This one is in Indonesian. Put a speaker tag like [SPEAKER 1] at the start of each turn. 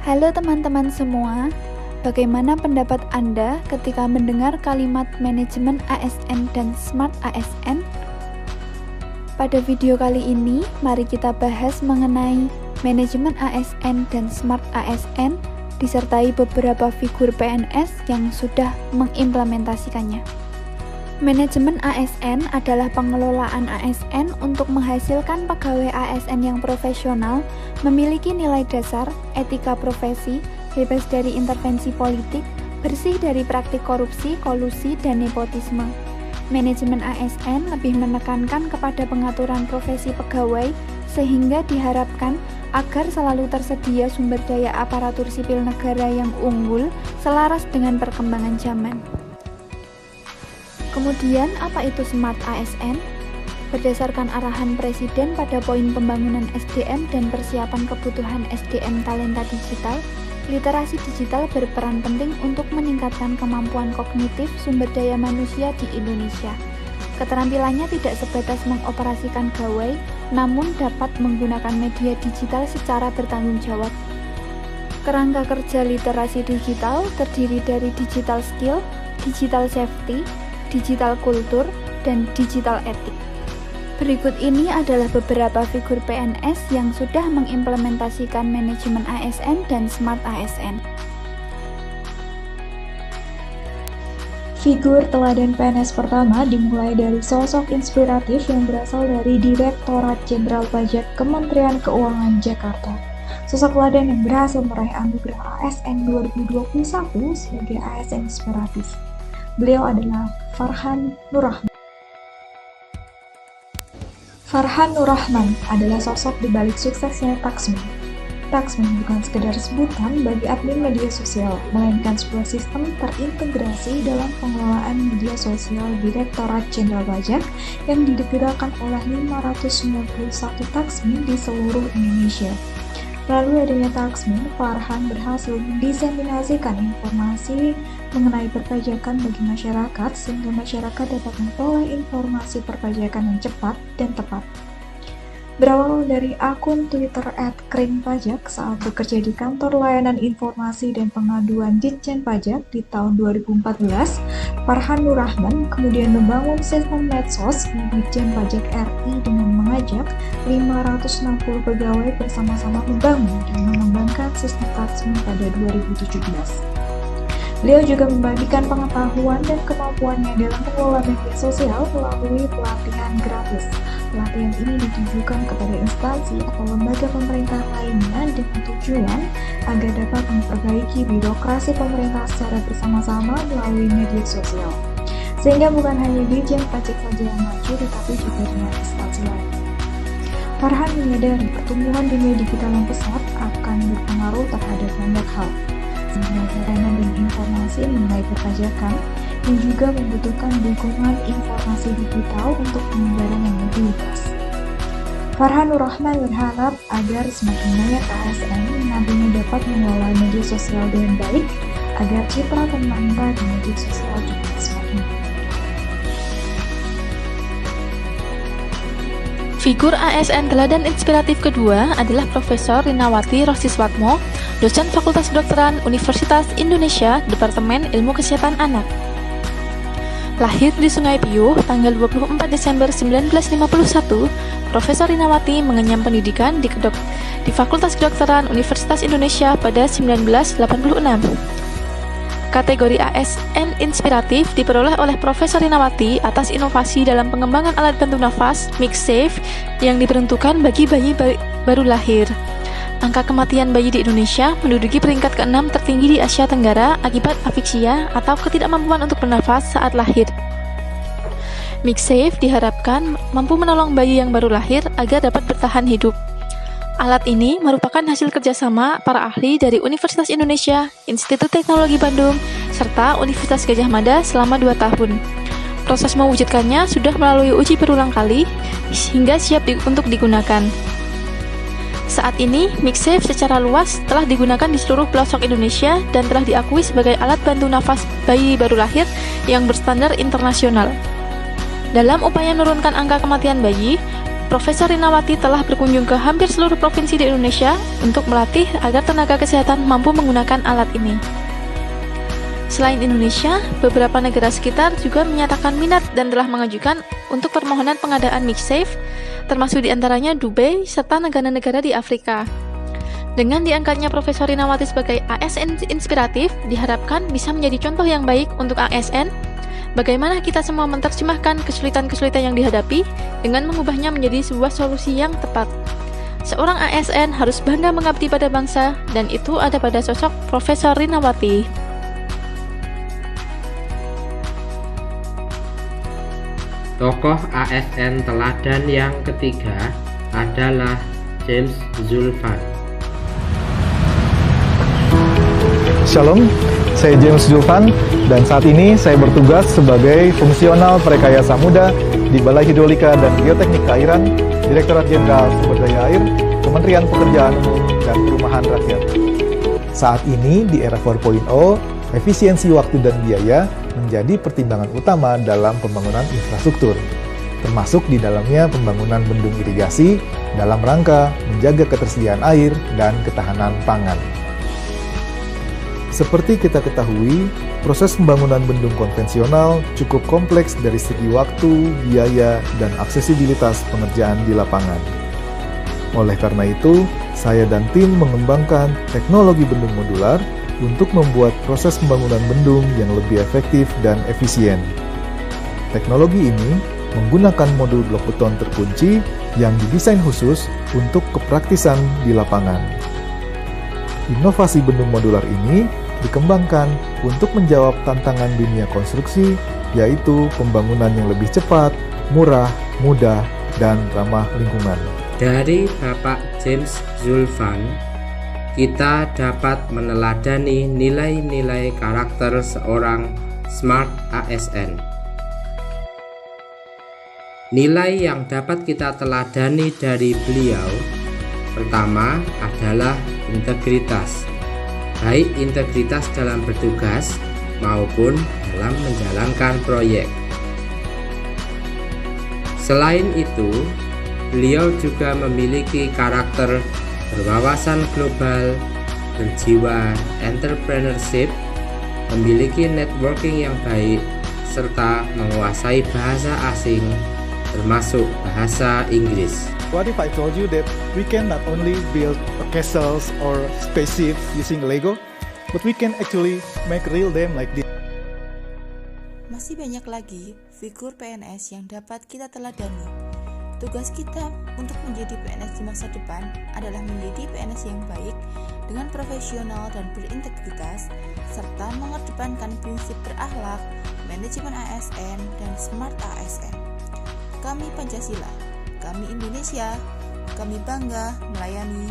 [SPEAKER 1] Halo teman-teman semua, bagaimana pendapat Anda ketika mendengar kalimat manajemen ASN dan Smart ASN? Pada video kali ini, mari kita bahas mengenai manajemen ASN dan Smart ASN disertai beberapa figur PNS yang sudah mengimplementasikannya. Manajemen ASN adalah pengelolaan ASN untuk menghasilkan pegawai ASN yang profesional, memiliki nilai dasar, etika profesi, bebas dari intervensi politik, bersih dari praktik korupsi, kolusi, dan nepotisme. Manajemen ASN lebih menekankan kepada pengaturan profesi pegawai sehingga diharapkan agar selalu tersedia sumber daya aparatur sipil negara yang unggul selaras dengan perkembangan zaman. Kemudian, apa itu Smart ASN? Berdasarkan arahan Presiden pada poin pembangunan SDM dan persiapan kebutuhan SDM talenta digital, literasi digital berperan penting untuk meningkatkan kemampuan kognitif sumber daya manusia di Indonesia. Keterampilannya tidak sebatas mengoperasikan gawai, namun dapat menggunakan media digital secara bertanggung jawab. Kerangka kerja literasi digital terdiri dari digital skill, digital safety, digital kultur, dan digital etik. Berikut ini adalah beberapa figur PNS yang sudah mengimplementasikan manajemen ASN dan Smart ASN.
[SPEAKER 2] Figur teladan PNS pertama dimulai dari sosok inspiratif yang berasal dari Direktorat Jenderal Pajak Kementerian Keuangan Jakarta. Sosok teladan yang berhasil meraih anugerah ASN 2021 sebagai ASN inspiratif. Beliau adalah Farhan Nurrahman. Farhan Nurrahman adalah sosok di balik suksesnya Taxmin. Taxmin bukan sekedar sebutan bagi admin media sosial, melainkan sebuah sistem terintegrasi dalam pengelolaan media sosial Direktorat Jenderal Pajak yang digerakkan oleh 591 Taxmin di seluruh Indonesia. Melalui adanya Taxmin, Farhan berhasil mendiseminasikan informasi mengenai perpajakan bagi masyarakat sehingga masyarakat dapat memperoleh informasi perpajakan yang cepat dan tepat. Berawal dari akun Twitter @kringpajak saat bekerja di Kantor Layanan Informasi dan Pengaduan Ditjen Pajak di tahun 2014, Farhan Nurrahman kemudian membangun sistem medsos di Ditjen Pajak RI dengan mengajak 560 pegawai bersama-sama membangun dan mengembangkan sistem Taxmin pada 2017. Beliau juga membagikan pengetahuan dan kemampuannya dalam mengelola media sosial melalui pelatihan gratis. Pelatihan ini ditujukan kepada instansi atau lembaga pemerintah lainnya dengan tujuan agar dapat memperbaiki birokrasi pemerintah secara bersama-sama melalui media sosial. Sehingga bukan hanya Ditjen Pajak saja yang maju, tetapi juga dengan instansi lain. Farhan menyadari pertumbuhan dunia digital yang pesat akan berpengaruh terhadap banyak hal, layanan dan informasi mengenai perpajakan yang juga membutuhkan dukungan informasi digital untuk penyebaran yang lebih luas. Farhan Nurrahman berharap agar semakin banyak ASN nantinya dapat mengelola media sosial dengan baik agar citra pemerintah di media sosial juga semakin baik.
[SPEAKER 3] Figur ASN teladan inspiratif kedua adalah Profesor Rinawati Rosiswatmo, dosen Fakultas Kedokteran Universitas Indonesia, Departemen Ilmu Kesehatan Anak. Lahir di Sungai Piuh tanggal 24 Desember 1951, Profesor Rinawati mengenyam pendidikan di Fakultas Kedokteran Universitas Indonesia pada 1986. Kategori ASN inspiratif diperoleh oleh Profesor Rinawati atas inovasi dalam pengembangan alat bantu nafas MixSafe yang diperuntukkan bagi bayi baru lahir. Angka kematian bayi di Indonesia menduduki peringkat ke-6 tertinggi di Asia Tenggara akibat afiksia atau ketidakmampuan untuk bernafas saat lahir. MixSafe diharapkan mampu menolong bayi yang baru lahir agar dapat bertahan hidup. Alat ini merupakan hasil kerjasama para ahli dari Universitas Indonesia, Institut Teknologi Bandung, serta Universitas Gadjah Mada selama 2 tahun. Proses mewujudkannya sudah melalui uji berulang kali, hingga siap untuk digunakan. Saat ini, MixSafe secara luas telah digunakan di seluruh pelosok Indonesia dan telah diakui sebagai alat bantu nafas bayi baru lahir yang berstandar internasional. Dalam upaya menurunkan angka kematian bayi, Profesor Rinawati telah berkunjung ke hampir seluruh provinsi di Indonesia untuk melatih agar tenaga kesehatan mampu menggunakan alat ini. Selain Indonesia, beberapa negara sekitar juga menyatakan minat dan telah mengajukan untuk permohonan pengadaan MagSafe, termasuk diantaranya Dubai serta negara-negara di Afrika. Dengan diangkatnya Profesor Rinawati sebagai ASN inspiratif, diharapkan bisa menjadi contoh yang baik untuk ASN, bagaimana kita semua menerjemahkan kesulitan-kesulitan yang dihadapi dengan mengubahnya menjadi sebuah solusi yang tepat. Seorang ASN harus bangga mengabdi pada bangsa, dan itu ada pada sosok Profesor Rinawati.
[SPEAKER 4] Tokoh ASN teladan yang ketiga adalah James Zulfan.
[SPEAKER 5] Shalom, saya James Zulfan dan saat ini saya bertugas sebagai fungsional perekayasa muda di Balai Hidrolika dan Geoteknik Keairan, Direktorat Jenderal Sumber Daya Air, Kementerian Pekerjaan Umum dan Perumahan Rakyat. Saat ini di era 4.0, efisiensi waktu dan biaya menjadi pertimbangan utama dalam pembangunan infrastruktur, termasuk di dalamnya pembangunan bendung irigasi dalam rangka menjaga ketersediaan air dan ketahanan pangan. Seperti kita ketahui, proses pembangunan bendung konvensional cukup kompleks dari segi waktu, biaya, dan aksesibilitas pengerjaan di lapangan. Oleh karena itu, saya dan tim mengembangkan teknologi bendung modular untuk membuat proses pembangunan bendung yang lebih efektif dan efisien. Teknologi ini menggunakan modul blok beton terkunci yang didesain khusus untuk kepraktisan di lapangan. Inovasi bendung modular ini dikembangkan untuk menjawab tantangan dunia konstruksi, yaitu pembangunan yang lebih cepat, murah, mudah, dan ramah lingkungan.
[SPEAKER 4] Dari Bapak James Zulfan, kita dapat meneladani nilai-nilai karakter seorang Smart ASN. Nilai yang dapat kita teladani dari beliau, pertama adalah integritas, baik integritas dalam bertugas maupun dalam menjalankan proyek. Selain itu, beliau juga memiliki karakter berwawasan global, berjiwa entrepreneurship, memiliki networking yang baik, serta menguasai bahasa asing, termasuk bahasa Inggris.
[SPEAKER 5] What if I told you that we can not only build castles or spaceships using Lego, but we can actually make real them like this?
[SPEAKER 6] Masih banyak lagi figur PNS yang dapat kita teladani. Tugas kita untuk menjadi PNS di masa depan adalah menjadi PNS yang baik dengan profesional dan berintegritas, serta mengedepankan prinsip berakhlak, manajemen ASN, dan Smart ASN. Kami Pancasila, kami Indonesia, kami bangga melayani